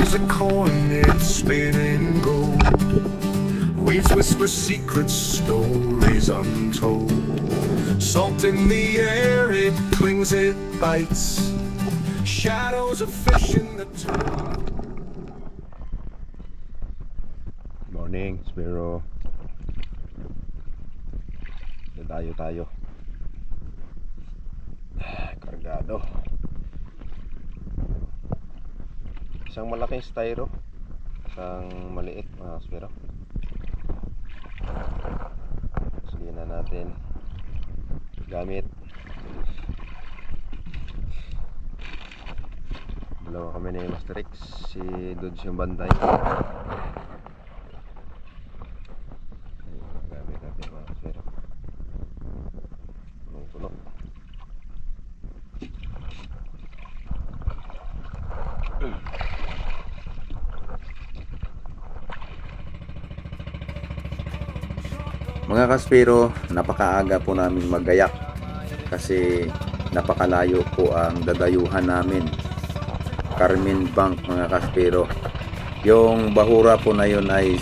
There's a coin, it's spinning gold. Waves whisper secrets, stories untold. Salt in the air, it clings, it bites. Shadows of fish in the tide. Morning, Spiro. Tayo. Kargado. Isang malaking styro, isang maliit mga Spiro. Sulihan na natin gamit. Dalawa kami ni Master X, si Dodge yung bantay. Gamit natin mga Spiro. Punong-puno. Mga Kaspiro, napakaaga po namin maggayak kasi napakalayo po ang dadayuhan namin. Carmen Bank mga Kaspiro. Yung bahura po na yun ay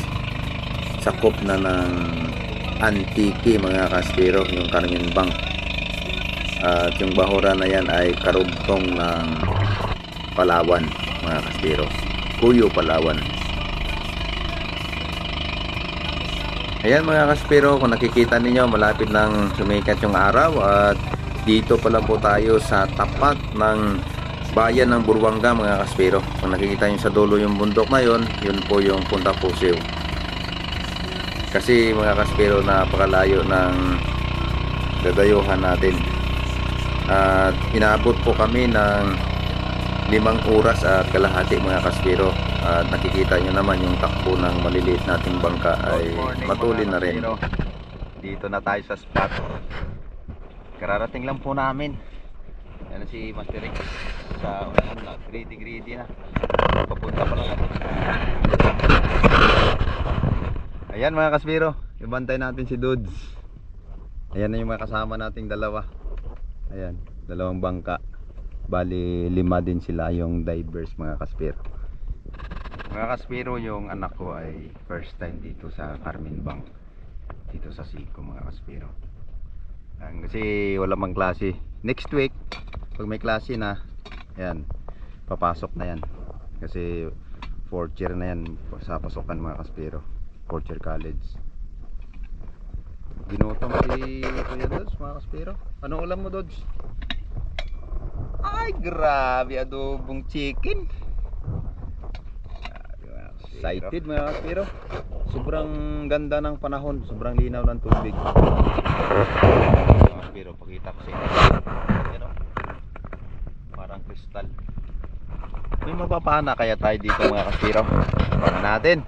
sakop na ng Antique mga Kaspiro, yung Carmen Bank. At yung bahura na yan ay karugtong ng Palawan mga Kaspiro, Cuyo, Palawan. Ayan mga Kaspiro, kung nakikita ninyo malapit nang sumikat yung araw at dito pala po tayo sa tapat ng bayan ng Buruanga mga Kaspiro. Kung nakikita nyo sa dulo yung bundok na yun, yun po yung Punta Pusiw. Kasi mga Kaspiro, napakalayo ng dadayuhan natin at inaabot po kami ng 5 oras at kalahati mga Kaspiro. At nakikita nyo naman yung takbo ng maliliit nating bangka ay matuloy na rin. Dito na tayo sa spot. Kararating lang po namin. Yan si Master X sa unahan na, greedy na. Papunta pa lang natin. Ayan mga Kaspiro, ibantay natin si Dudes. Ayan na yung mga kasama nating dalawa. Ayan, dalawang bangka. Bali 5 din sila yung divers mga Kaspiro. Mga Kaspiro, yung anak ko ay first time dito sa Carmen Bank, dito sa Sico mga Kaspiro. Kasi wala mang klase. Next week pag may klase na, yan, papasok na yan. Kasi 4th year na yan sa pasukan mga Kaspiro, 4th year college. Ginutom si Kuya Dodge mga Kaspiro. Anong ulam mo Dodge? Ay grabe, adobong chicken. Excited mga Kaspiro. Sobrang ganda ng panahon, sobrang linaw ng tubig. Mga Kaspiro, pakita ko sa inyo. Yan o, parang kristal. May mapapana kaya tayo dito mga Kaspiro. Pana natin.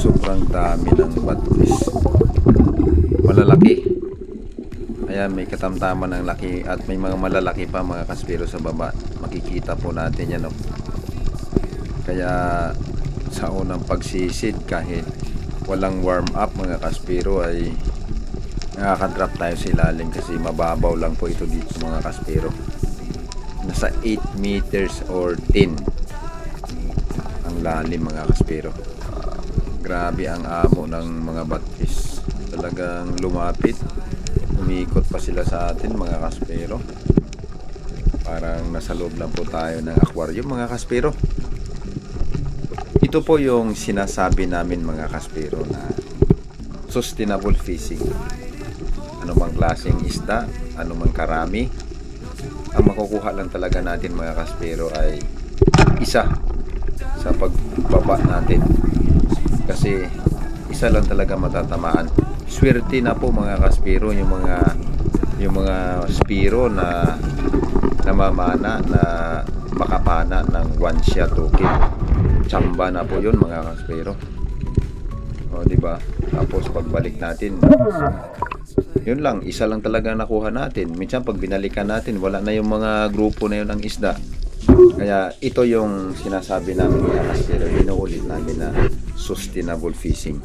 Sobrang dami ng batwis. Malalaki. Ayan, may katamtaman ng laki at may mga malalaki pa mga Kaspiro sa baba. Makikita po natin yan. Kaya sa unang pagsisid, kahit walang warm up mga Kaspiro, ay nakaka-drop tayo sa ilalim kasi mababaw lang po ito dito mga Kaspiro. Nasa 8 meters or 10 ang lalim mga Kaspiro. Grabe ang amo ng mga batfish. Talagang lumapit. Umiikot pa sila sa atin mga Kaspiro. Parang nasa loob lang po tayo ng aquarium mga Kaspiro. Ito po yung sinasabi namin mga Kaspiro na sustainable fishing. Ano mang klaseng isda, ano mang karami, ang makukuha lang talaga natin mga Kaspiro ay isa sa pagbaba natin. Kasi isa lang talaga matatamaan. Swerte na po mga Kaspiro yung mga spiro na namamana na makapana ng 1 shot 2 kill. Tsamba na po yun mga Kaspiro. O diba? Tapos pagbalik natin, yun lang, isa lang talaga nakuha natin. Minsan pag binalikan natin, wala na yung mga grupo na yun ng isda. Kaya ito yung sinasabi namin mga Kaspiro, inuulit namin na sustainable fishing.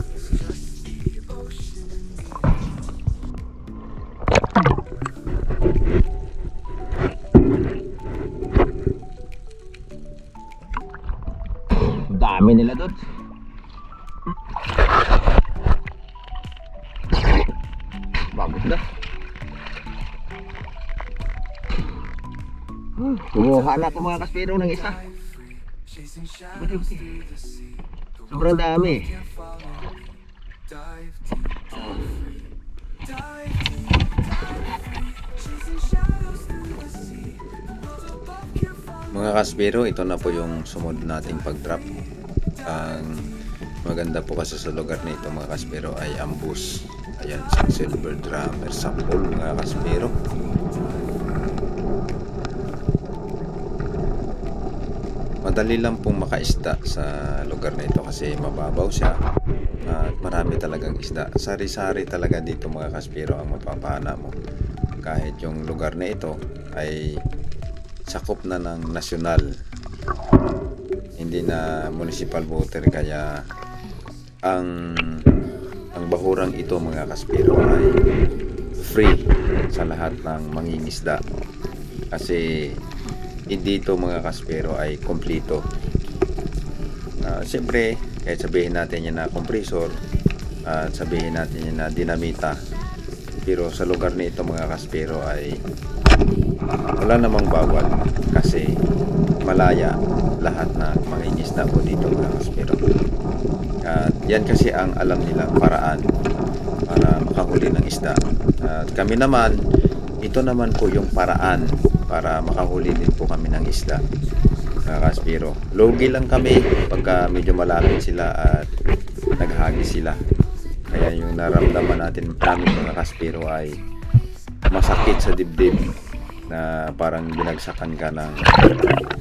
Dami nila doon. Bagus dah. Kumuha na ako mga kaspero ng isa. Sobrang dami. Mga kaspero, ito na po yung sumunod nating pag-drop. Ang maganda po kasi sa lugar na ito mga kaspero ay ambush. Ayan, silver drummer sa pool mga kaspero. Madali lang pong makaisda sa lugar na ito kasi mababaw siya at marami talagang isda. Sari-sari talaga dito mga kaspero ang mapapana mo. Kahit yung lugar na ito ay sakop na ng nasyonal, hindi na municipal water, kaya ang bahurang ito mga kaspero ay free sa lahat ng mangingisda kasi dito mga kaspero ay kompleto. Siyempre kahit sabihin natin yan na compressor at sabihin natin yan na dinamita, pero sa lugar nito mga kaspero ay wala namang bawal kasi malaya lahat na mangingisda po dito mga kaspero. At yan kasi ang alam nilang paraan para makahuli ng isda. At kami naman, ito naman po yung paraan para makahuli din po kami ng isda mga kaspero. Logi lang kami pagka medyo malapit sila at naghagis sila. Kaya yung naramdaman namin mga kaspero ay masakit sa dibdib na parang binagsakan ka ng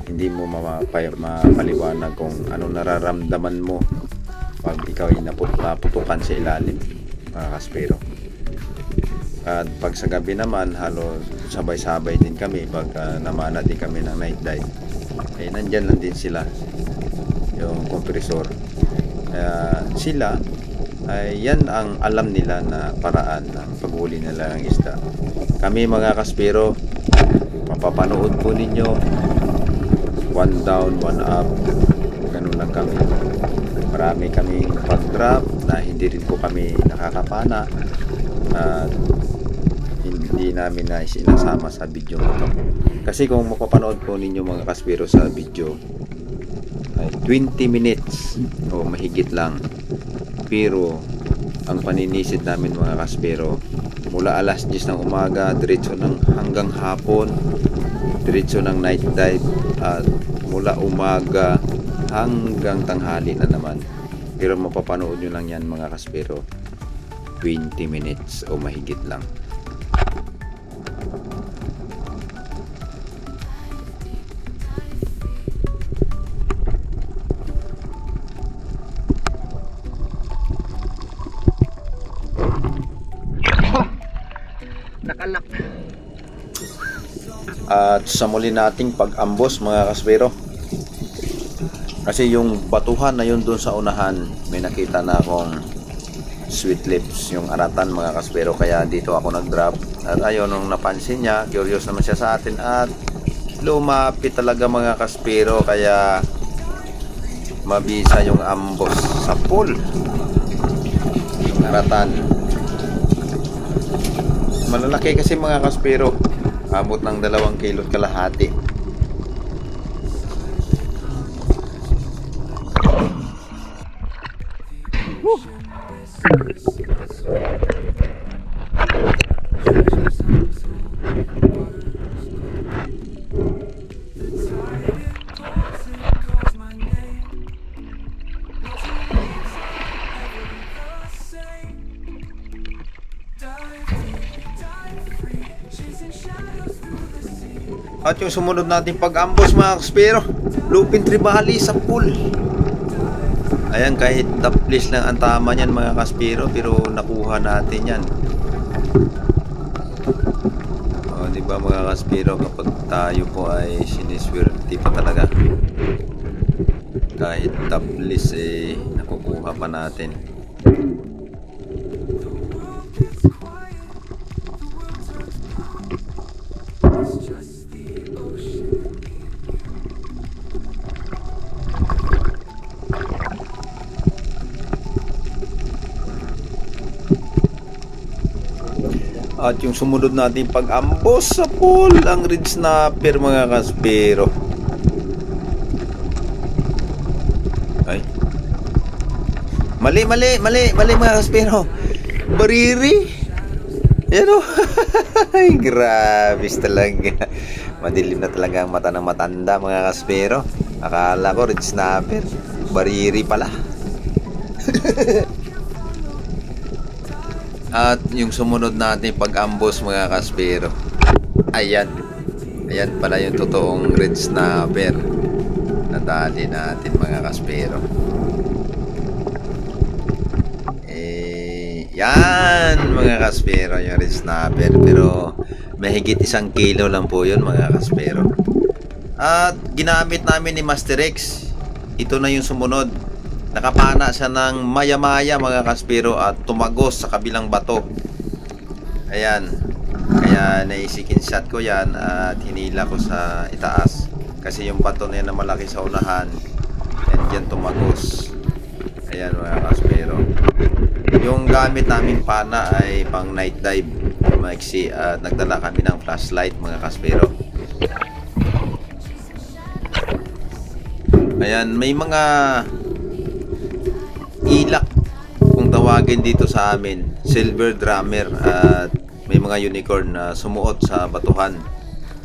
hindi mo mapaliwanag kung ano nararamdaman mo pag ikaw ay naputukan sa ilalim mga kaspero. At pag sa gabi naman halos sabay-sabay din kami pag namana din kami ng night dive, eh nandyan lang din sila yung kompresor. Sila ay yan ang alam nila na paraan ng paghuli nila ng isda. Kami mga kaspero, mapapanood po ninyo, one down, one up, ganun lang kami. Marami kaming pag-drop na hindi rin po kami nakakapana at hindi namin na sinasama sa video ito. Kasi kung mapapanood po ninyo mga kaspero sa video ay 20 minutes o mahigit lang, pero ang paninisid namin mga kaspero mula alas 10 ng umaga diretso ng hanggang hapon, diretso ng night dive, at mula umaga hanggang tanghali na naman. Pero mapapanood nyo lang yan mga kaspero 20 minutes o mahigit lang. Nakalak. At sa muli nating pag-ambos mga kaspero, kasi yung batuhan na yun doon sa unahan, may nakita na akong sweet lips, yung aratan mga kaspero, kaya dito ako nag-drop. At ayun, nung napansin niya, curious naman siya sa atin at lumapit talaga mga kaspero, kaya mabisa yung ambos sa pool, yung aratan. Malalaki kasi mga kaspero, abot ng 2 kilot kalahati. At yung sumunod natin pag-ambos mga kaspero, lupin tribali sa pool. Ayan, kahit taplis lang ang tama niyan mga kaspero, pero nakuha natin yan. O, diba mga kaspero, kapag tayo po ay siniswerte pa talaga, kahit taplis eh nakukuha pa natin. At yung sumunod natin pag-ambos sa pool, ang red snapper mga kaspero. Ay. Mali mga kaspero. Bariri. Yan o. Ay, grabe talaga. Madilim na talaga ang mata ng matanda mga kaspero. Akala ko red snapper. Bariri pala. At yung sumunod natin pag-ambos mga kaspero. Ayan. Ayan pala yung totoong red snapper. Nadali natin mga kaspero. Yan mga kaspero, yung red snapper. Pero mahigit 1 kilo lang po yun mga kaspero. At ginamit namin ni Master X. Ito na yung sumunod. Nakapana siya ng maya-maya mga kaspero at tumagos sa kabilang bato. Ayan. Kaya naisikin shot ko yan at hinila ko sa itaas. Kasi yung bato na yan na malaki sa unahan, and dyan tumagos. Ayan mga kaspero. Yung gamit namin pana ay pang night dive maiksi at nagdala kami ng flashlight mga kaspero. Ayan, may mga ilak kung tawagin dito sa amin, silver drummer, at may mga unicorn na sumuot sa batuhan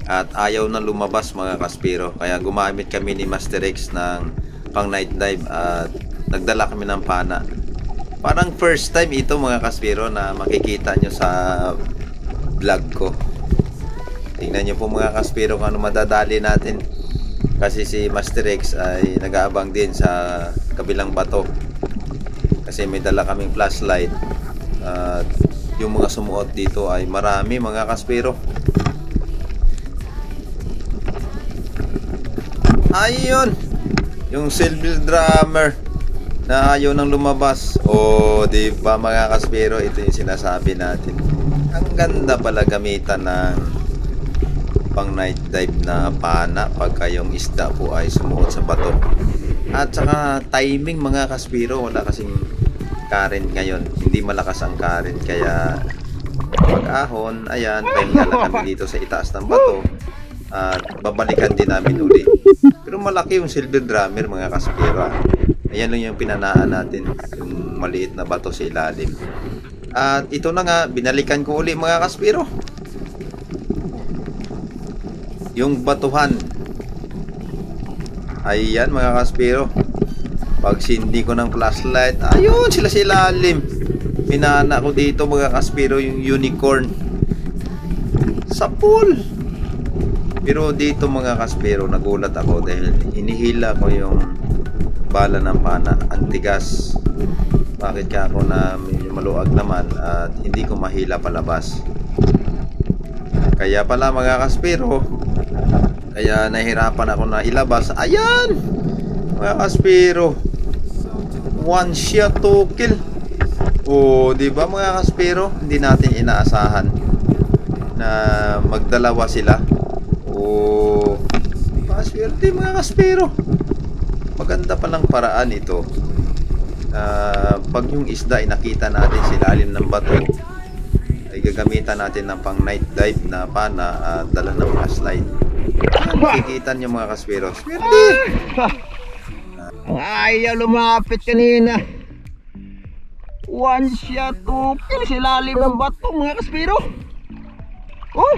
at ayaw na lumabas mga kaspero. Kaya gumamit kami ni Master X ng pang night dive at nagdala kami ng pana. Parang first time ito mga kaspero na makikita nyo sa vlog ko. Tingnan nyo po mga kaspero kung ano madadali natin. Kasi si Master X ay nag-aabang din sa kabilang bato. Kasi may dala kaming flashlight. At yung mga sumuot dito ay marami mga kaspero. Ayun! Yung silver drummer na ayaw nang lumabas. O, di ba mga kaspero, ito yung sinasabi natin. Ang ganda pala gamitan ng pang night dive na pana pagka yung isda po ay sumuot sa bato. At saka timing mga kaspero, wala kasing current ngayon. Hindi malakas ang current kaya pag-ahon, ayan, pahinga lang kami dito sa itaas ng bato. At babalikan din namin uli. Pero malaki yung silver drummer mga kaspero. Ayan lang yung pinanaan natin, yung maliit na bato sa ilalim. At ito na nga, binalikan ko uli mga kaspero. Yung batuhan. Ayan mga kaspero. Pag sindi ko ng flashlight, ayun sila sa ilalim. Pinana ko dito mga kaspero yung unicorn sa pool. Pero dito mga kaspero, nagulat ako dahil hinihila ko yung bala ng pana, ang tigas. Bakit ka ako na maluag naman at hindi ko mahila palabas. Kaya pala mga kaspero, kaya nahirapan ako na ilabas. Ayan mga kaspero, 1 shot 2 kill. O diba mga kaspero, hindi natin inaasahan na magdalawa sila. O paswerte mga kaspero. Maganda palang paraan ito. Pag yung isda ay nakita natin sa ilalim ng bato, ay gagamitan natin ng pang night dive na pana at dala ng flashlight. Makikita nyo mga kaspero. Swerte! Ang ayaw lumapit kanina. 1 shot 2 kill sa ilalim ng bato mga kaspero. Oh!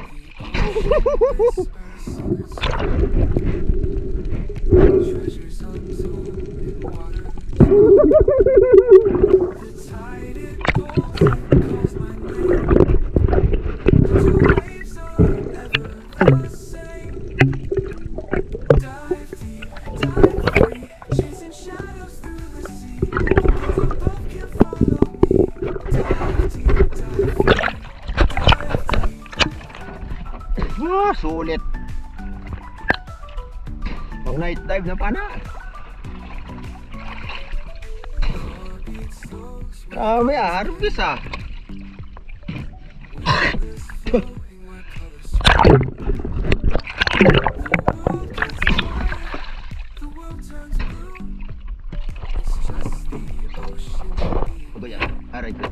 Sulit. Pang night dive na pana. Grabe harvest ah. Apa ya? Aray ko.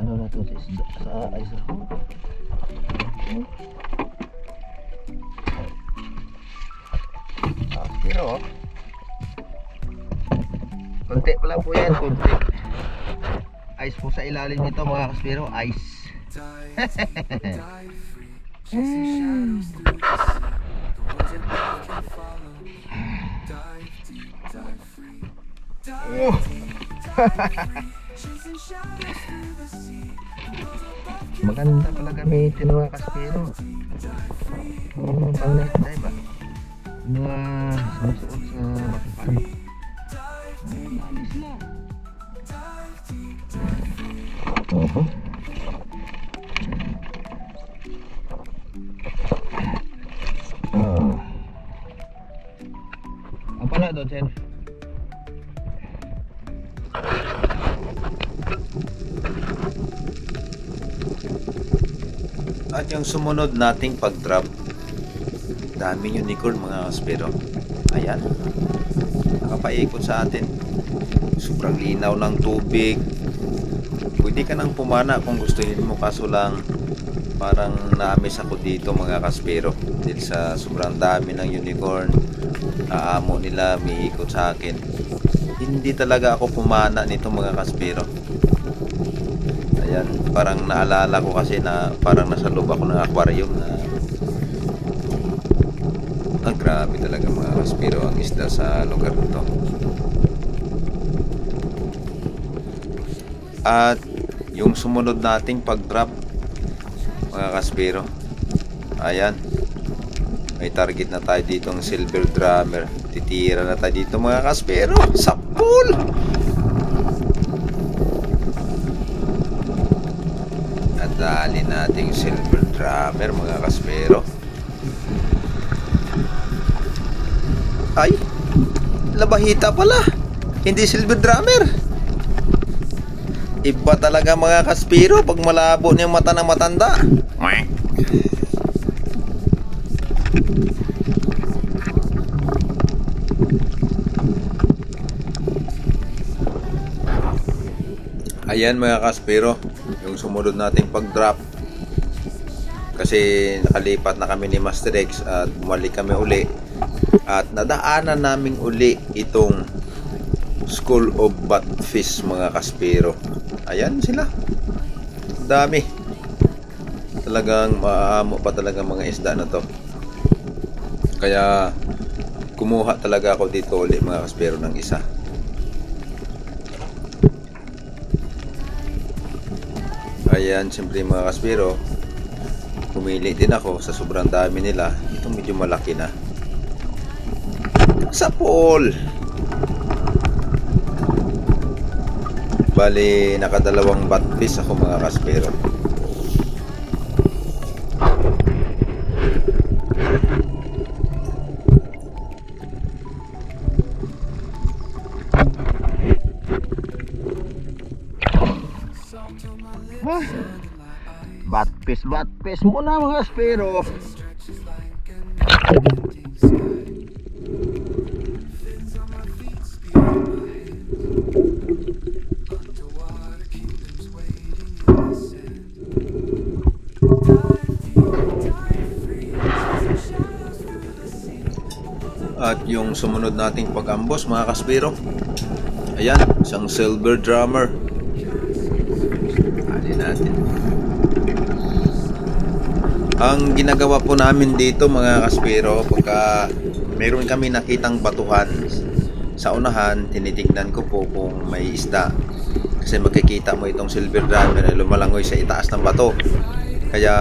ano na to sa isda, sa ice. Pero konti pa lang po yan, konti. Ice po sa ilalim nito mga kaspero, ice. Oh. Maganda pala gamitin mga kaspero. Pang night dive ah. Mga sumusuot sa batukan. Apa na doon, Sen? At yung sumunod nating pag-drop, daming unicorn mga kaspero. Ayan, nakapaikot sa atin. Sobrang linaw ng tubig. Pwede ka nang pumana kung gustuhin mo, kaso lang parang na-miss ako dito mga kaspero. Dahil sa sobrang dami ng unicorn, amo nila miikot sa akin. Hindi talaga ako pumana nito mga kaspero. Ayan, parang naalala ko kasi na parang nasa loob ako ng aquarium na grabe talaga mga kaspero ang isda sa lugar nito. At yung sumunod nating pag-drop mga kaspero, ayan, may target na tayo dito ng silver drummer. Titira na tayo dito mga kaspero sa pool. At dali nating silver drummer mga kaspero. Ay, labahita pala, hindi silver drummer. Iba talaga mga kaspero pag malabo niyang mata ng matanda. Ayan mga kaspero, yung sumunod nating pag-drop. Kasi nakalipat na kami ni Master X at bumalik kami uli. At nadaanan naming uli itong School of Batfish mga kaspero. Ayan sila, dami. Talagang maamo pa talaga mga isda na to. Kaya kumuha talaga ako dito uli mga kaspero ng isa. Ayan, siyempre mga kaspero, pumili din ako sa sobrang dami nila. Itong medyo malaki na sa pool. Bali, nakadalawang batfish ako mga kaspero. Batfish muna mga kaspero. At yung sumunod nating pag-ambos mga kaspero, ayan, isang silver drummer. Alin natin. Ang ginagawa po namin dito mga kaspero, pagka meron kami nakitang batuhan sa unahan, tinitingnan ko po kung may isda. Kasi makikita mo itong silver drummer ay lumalangoy sa itaas ng bato. Kaya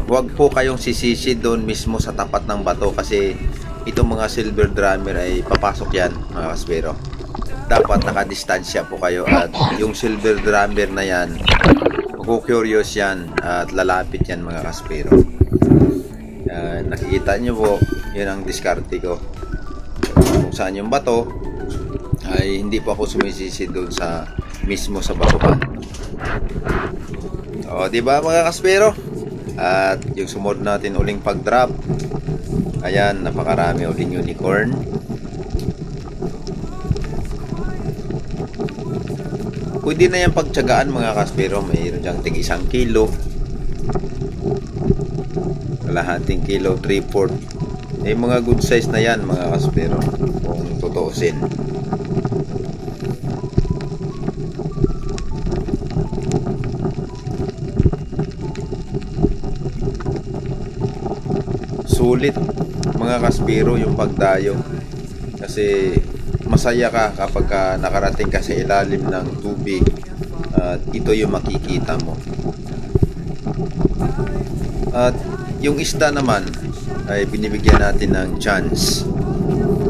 huwag po kayong sisisi doon mismo sa tapat ng bato, kasi itong mga silver drummer ay papasok yan mga kaspero. Dapat nakadistansya po kayo, at yung silver drummer na yan, magko-curious yan at lalapit yan mga kaspero. Nakikita nyo po, yun ang diskarte ko. Kung saan yung bato ay hindi po ako sumisisi doon sa mismo sa batuhan. O diba mga kaspero? At yung sumunod natin uling pag-drop, ayan, napakarami uling unicorn. Pwede na yan pagtsagaan mga kaspero. Mayroon diyang tig 1 kilo, kalahating kilo, 3/4. Mga good size na yan mga kaspero kung tutuusin. Sulit mga kaspero yung pagdayo, kasi masaya ka kapag nakarating ka sa ilalim ng tubig at ito yung makikita mo. At yung isda naman ay binibigyan natin ng chance,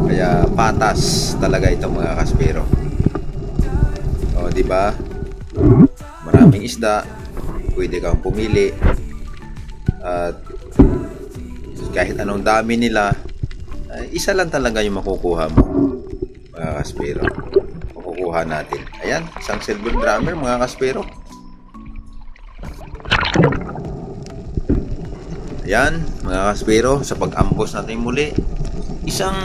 kaya patas talaga ito mga kaspero. O di ba? Maraming isda, pwede kang pumili, at kahit anong dami nila, isa lang talaga yung makukuha mo mga kaspero. Makukuha natin. Ayan, isang silver drummer mga kaspero. Ayan mga kaspero, sa pag-ambos natin muli, isang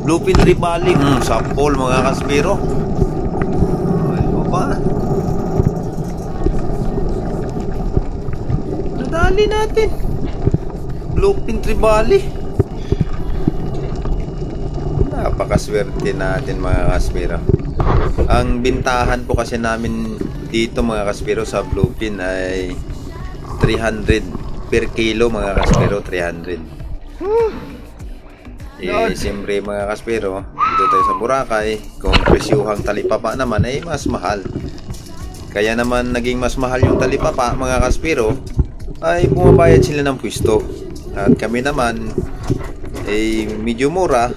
bluefin trevally, sapol mga kaspero. Ay ba? Nadali natin bluefin trevally. Napakaswerte natin mga kaspero. Ang bintahan po kasi namin dito mga kaspero sa bluefin ay 300 per kilo mga kaspero. 300. Siyempre mga kaspero, dito tayo sa Boracay, kung presyuhang talipapa naman ay mas mahal. Kaya naman naging mas mahal yung talipapa mga kaspero, ay bumabayad sila ng pwesto. At kami naman ay medyo mura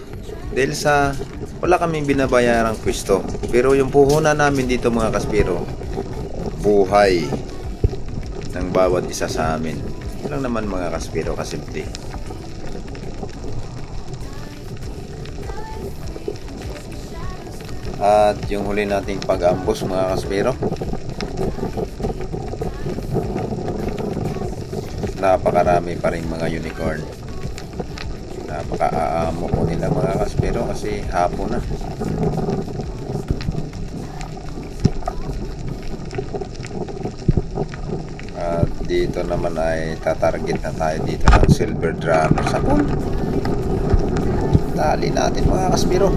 dahil sa wala kaming binabayarang pwesto. Pero yung puhunan namin dito mga kaspero, buhay ng bawat isa sa amin. Yun lang naman mga kaspero, kasimple. At yung huli nating pag-ambos mga kaspero, napakarami pa rin mga unicorn. Napaka-aamo po nila mga kaspero kasi hapon na. At dito naman ay tatarget na tayo dito ng silver drummer sa pool. Dali natin mga kaspero.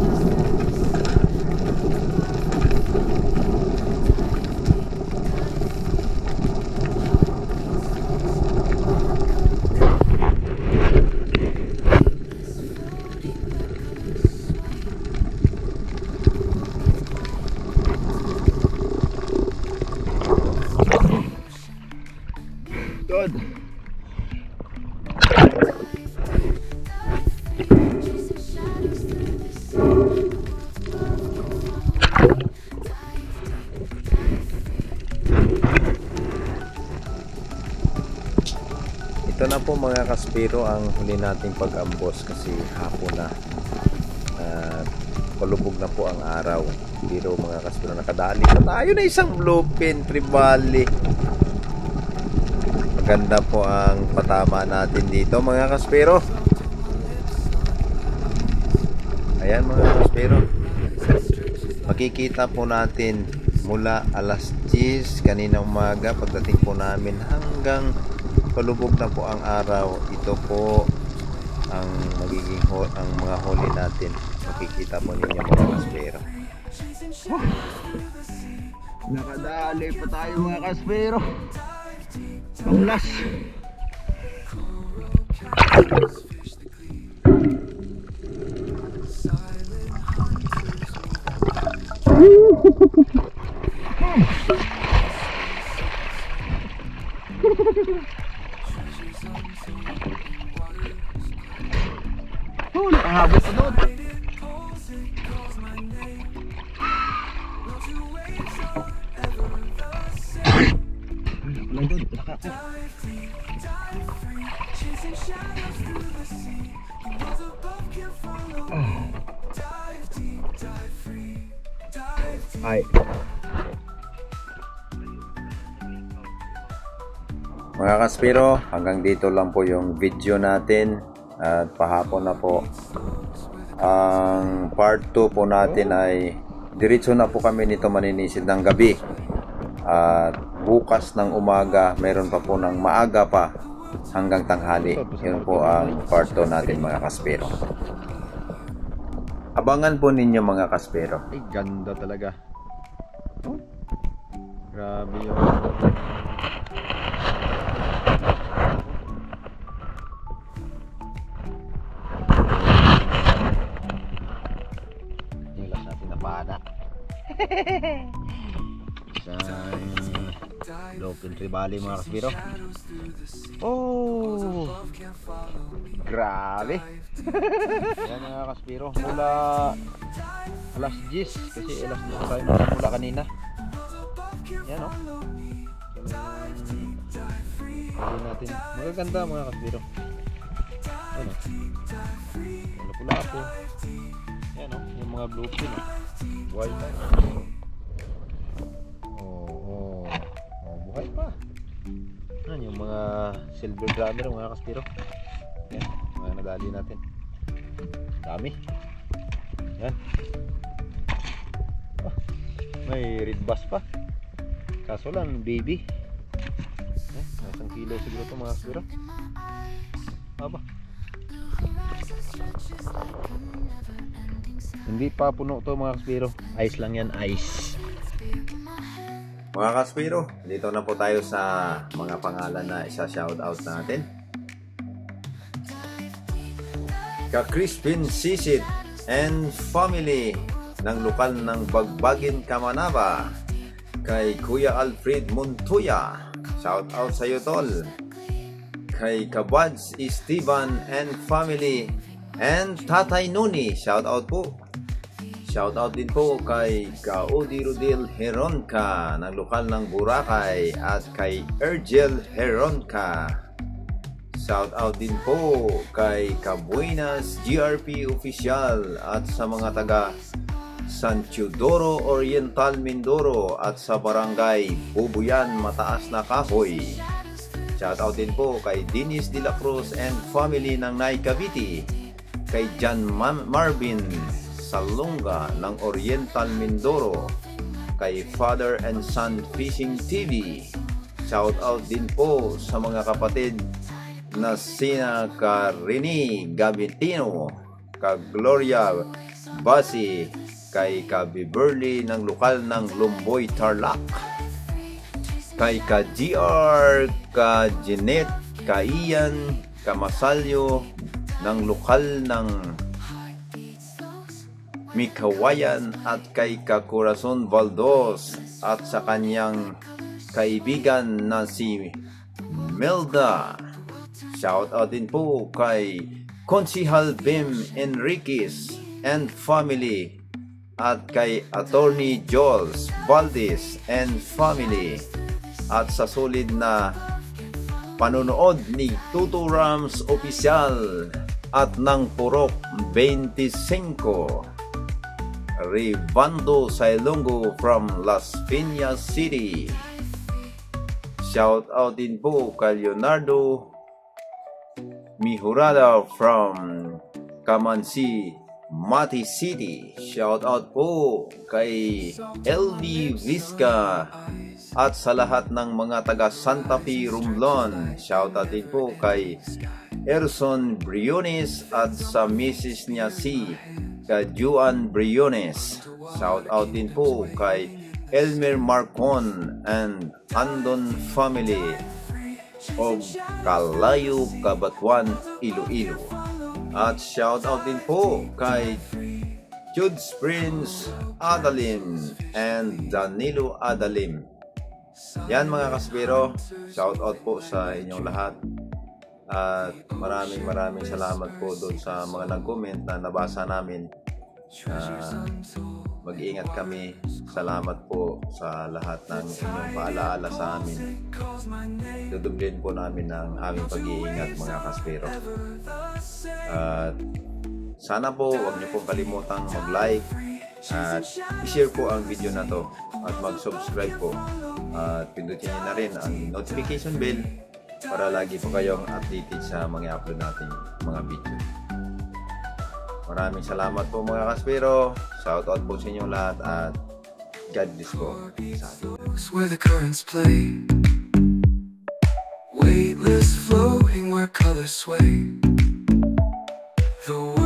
Good. Ito na po mga kaspero ang huli nating pag-ambos kasi hapon na. Palubog na po ang araw. Pero mga kaspero, nakadali na tayo na isang bluefin trevally. Maganda po ang patama natin dito mga kaspero. Ayan mga kaspero, makikita po natin mula alas 10 kanina umaga pagdating po namin hanggang palubog na po ang araw. Ito po ang magiging ang mga huli natin. Makikita po ninyo mga kaspero. Nakadali pa tayo mga kaspero. Panglas. Nakahabot pa doon. Ay. Mga kaspero, hanggang dito lang po yung video natin at pahapon na po. Ang part 2 po natin ay diretso na po kami nito maninisid ng gabi. At bukas ng umaga, mayroon pa po ng maaga pa hanggang tanghali. Yun po ang part 2 natin mga kaspero. Abangan po ninyo mga kaspero. Ay, ganda talaga. Oh, grabe yun. Yung last natin na pana. Isang Local Tribali mga kaspero. Oh, grabe. Yan mga kaspero, mula alas 10 kasi alas 10 tayo mula kanina. Yan o. Gawin natin. Magaganda mga kaspero. Yan o. Pula-pula po. Yan o. Yung mga blue pin o. Buhay pa. Buhay pa. Yan yung mga silver drummer mga kaspero. Yan. Mga nadali natin. Dami. Yan. Oh, may red bass pa. Kaso lang baby. Yan. Isang kilo siguro ito mga kaspero. Aba. Hindi pa puno ito mga kaspero. Ice lang yan. Ice. Mga kaspero, dito na po tayo sa mga pangalan na isa-shoutout natin. Ka Crispin Sisit and family ng lokal ng Bagbagin, Kamanaba. Kay Kuya Alfred Montoya, shoutout sa iyo tol. Kay Kabads Esteban and family and Tatay Nuni, shoutout po. Shoutout din po kay Kaudi Rodel Heronka ng lokal ng Boracay at kay Ergel Heronka. Shoutout din po kay Cabuenas GRP Official at sa mga taga San Teodoro Oriental Mindoro at sa barangay Bubuyan Mataas na Kahoy. Shoutout din po kay Dennis De La Cruz and family ng Nay Cavite, kay John Marvin Salunga ng Oriental Mindoro, kay Father and Son Fishing TV. Shout out din po sa mga kapatid na sina ka Rene Gabitino, ka Gloria Basi, kay ka Beverly ng lokal ng Lumboy Tarlac, kay ka GR, ka Jeanette, ka Ian, ka Masalyo ng lokal ng Mikawayan at kay Corazon Valdos at sa kanyang kaibigan na si Melda. Shout out din po kay Konsihal Bim Enriquez and family at kay Attorney Jules Valdez and family at sa solid na panonood ni Tutu Rams Official at ng Purok 25. Rivando Sailongo from Las Piñas City. Shout out din po kay Leonardo Mihurada from Kamansi, Mati City. Shout out po kay LV Vizca at sa lahat ng mga taga Santa Fe, Romblon. Shout out din po kay Erson Briones at sa misis niya si Juan Briones. Shout out din po kay Elmer Marcon and Andon family of Kalayo, Cabatuan, Iloilo. At shout out din po kay Jude Prince Adalim and Danilo Adalim. Yan mga kaspero, shout out po sa inyong lahat. At maraming salamat po doon sa mga nag-comment na nabasa namin. Mag-iingat kami. Salamat po sa lahat ng inyong paalaala sa amin. Dudublin po namin ang aming pag-iingat mga kaspero. At sana po huwag niyo pong kalimutang mag-like at i-share po ang video na to at mag-subscribe po at pindutin niyo na rin ang notification bell para lagi po kayong updated sa mga upload nating mga video. Maraming salamat po mga kaspiro. Shoutout po sa inyo lahat at God bless po sa atin. Where the currents play, weightless flowing where colors sway. The